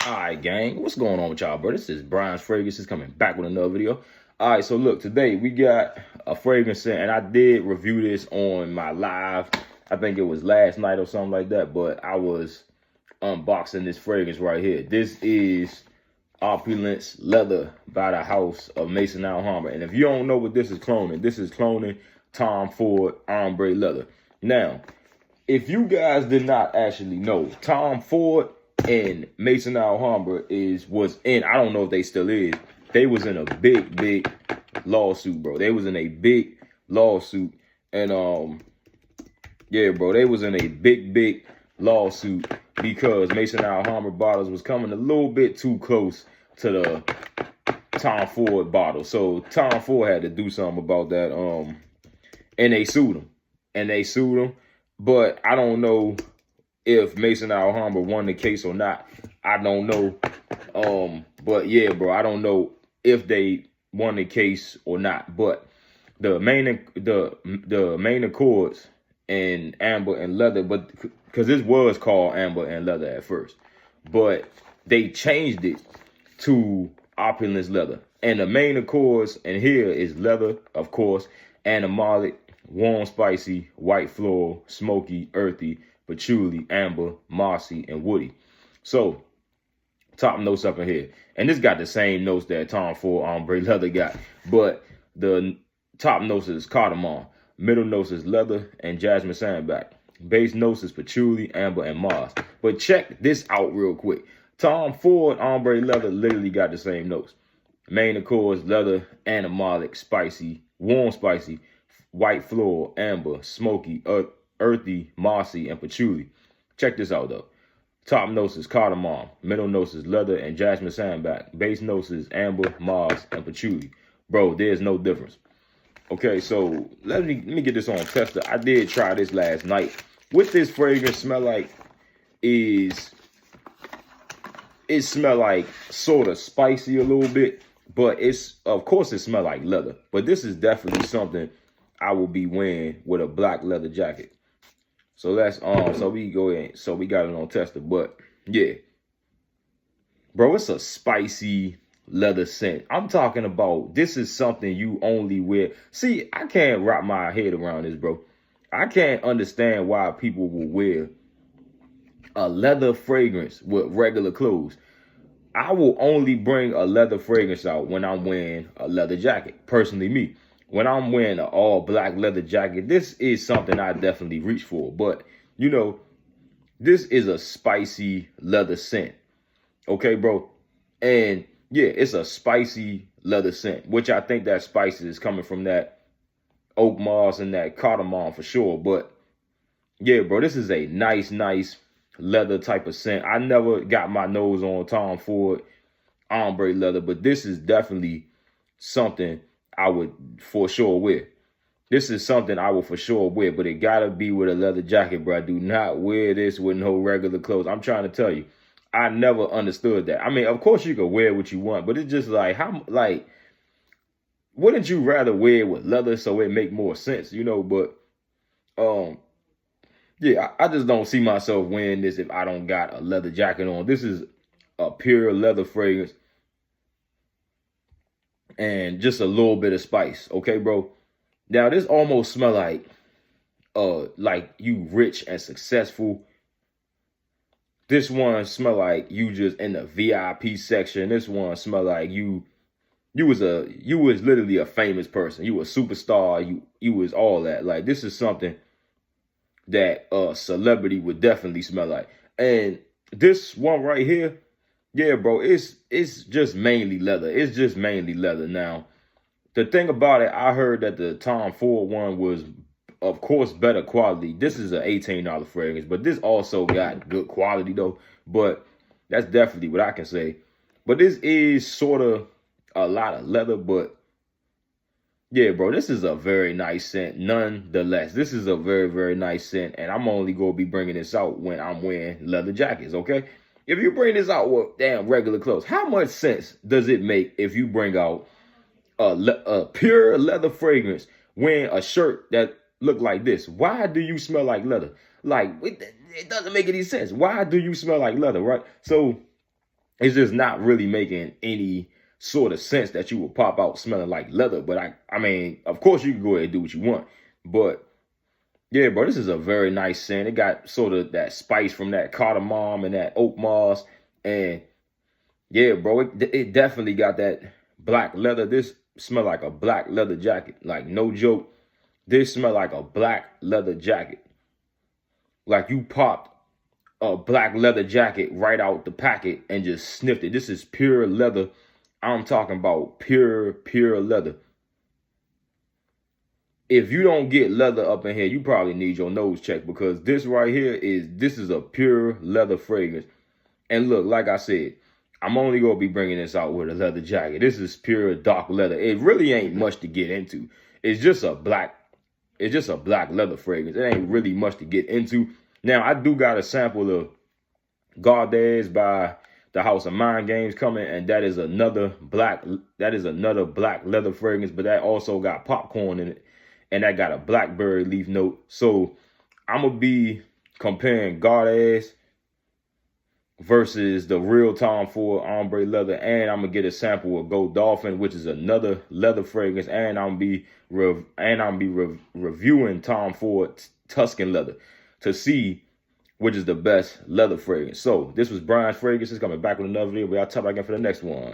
All right, gang, what's going on with y'all, bro? This is Brian's Fragrances coming back with another video. All right, so look, today we got a fragrance scent, and I did review this on my live. I think it was last night or something like that, but I was unboxing this fragrance right here. This is Opulence Leather by the house of Maison Alhambra. And if you don't know what this is cloning Tom Ford Ombré Leather. Now, if you guys did not actually know, Tom Ford and Maison Alhambra was in, I don't know if they still is, they was in a big lawsuit, bro. They was in a big lawsuit. And yeah, bro, they was in a big lawsuit because Maison Alhambra bottles was coming a little bit too close to the Tom Ford bottle. So Tom Ford had to do something about that. And they sued him. But I don't know if Maison Alhambra won the case or not. I don't know. But yeah, bro, I don't know if they won the case or not. But the main accords in amber and leather, but because this was called amber and leather at first, but they changed it to opulence leather. And the main accords in here is leather, of course, animalic, warm, spicy, white floral, smoky, earthy, patchouli, amber, mossy, and woody. So, top notes up in here. And this got the same notes that Tom Ford Ombre Leather got. But the top notes is cardamom. Middle notes is leather and jasmine sandalwood. Base notes is patchouli, amber, and moss. But check this out real quick. Tom Ford Ombre Leather literally got the same notes. Main accords, leather, animalic, spicy, warm, spicy, white floral, amber, smoky, earthy, mossy, and patchouli. Check this out though. Top notes is cardamom. Middle notes is leather and jasmine sandalwood. Base notes is amber, moss, and patchouli. Bro, there's no difference. Okay, so let me get this on tester. I did try this last night. What this fragrance smell like is, it smell like sort of spicy a little bit, but it's, of course it smell like leather. But this is definitely something I will be wearing with a black leather jacket. So let's so we go in. So we got it on tester. But yeah, bro, it's a spicy leather scent. I'm talking about, this is something you only wear. See, I can't wrap my head around this, bro. I can't understand why people will wear a leather fragrance with regular clothes. I will only bring a leather fragrance out when I'm wearing a leather jacket. Personally, me. When I'm wearing an all black leather jacket, this is something I definitely reach for. But, you know, this is a spicy leather scent. Okay, bro? And yeah, it's a spicy leather scent, which I think that spicy is coming from that oak moss and that cardamom for sure. But yeah, bro, this is a nice leather type of scent. I never got my nose on Tom Ford Ombre Leather, but this is definitely something I would for sure wear. This is something I will for sure wear, but it gotta be with a leather jacket, bro. Do not wear this with no regular clothes. I'm trying to tell you, I never understood that. I mean, of course you can wear what you want, but it's just like, how, like, wouldn't you rather wear it with leather so it make more sense, you know? But yeah, I just don't see myself wearing this if I don't got a leather jacket on. This is a pure leather fragrance and just a little bit of spice, okay, bro? Now, this almost smell like you rich and successful. This one smell like you just in the VIP section. This one smell like you was literally a famous person. You a superstar. You was all that. Like, this is something that a celebrity would definitely smell like. And this one right here, yeah, bro, it's just mainly leather. It's just mainly leather. Now, the thing about it, I heard that the Tom Ford one was, of course, better quality. This is an $18 fragrance, but this also got good quality though. But that's definitely what I can say. But this is sort of a lot of leather, but yeah, bro, this is a very nice scent. Nonetheless, this is a very nice scent, and I'm only going to be bringing this out when I'm wearing leather jackets, okay? If you bring this out with damn regular clothes, how much sense does it make if you bring out a pure leather fragrance wearing a shirt that look like this? Why do you smell like leather? Like, it doesn't make any sense. Why do you smell like leather, right? So it's just not really making any sort of sense that you would pop out smelling like leather. But I mean, of course you can go ahead and do what you want. But yeah, bro, this is a very nice scent. It got sort of that spice from that cardamom and that oak moss. And yeah, bro, it definitely got that black leather. This smell like a black leather jacket. Like, no joke. This smell like a black leather jacket. Like you popped a black leather jacket right out the packet and just sniffed it. This is pure leather. I'm talking about pure leather. If you don't get leather up in here, you probably need your nose checked, because this right here this is a pure leather fragrance. And look, like I said, I'm only going to be bringing this out with a leather jacket. This is pure dark leather. It really ain't much to get into. It's just a black leather fragrance. It ain't really much to get into. Now, I do got a sample of Gardez by the House of Mind Games coming, and that is another black leather fragrance, but that also got popcorn in it, and that got a blackberry leaf note. So I'm gonna be comparing Gardez versus the real Tom Ford Ombré Leather, and I'm gonna get a sample of Gold Dolphin, which is another leather fragrance, and I'm gonna be reviewing Tom Ford's Tuscan Leather to see which is the best leather fragrance. So this was Brian's Fragrances coming back with another video. We'll talk again for the next one.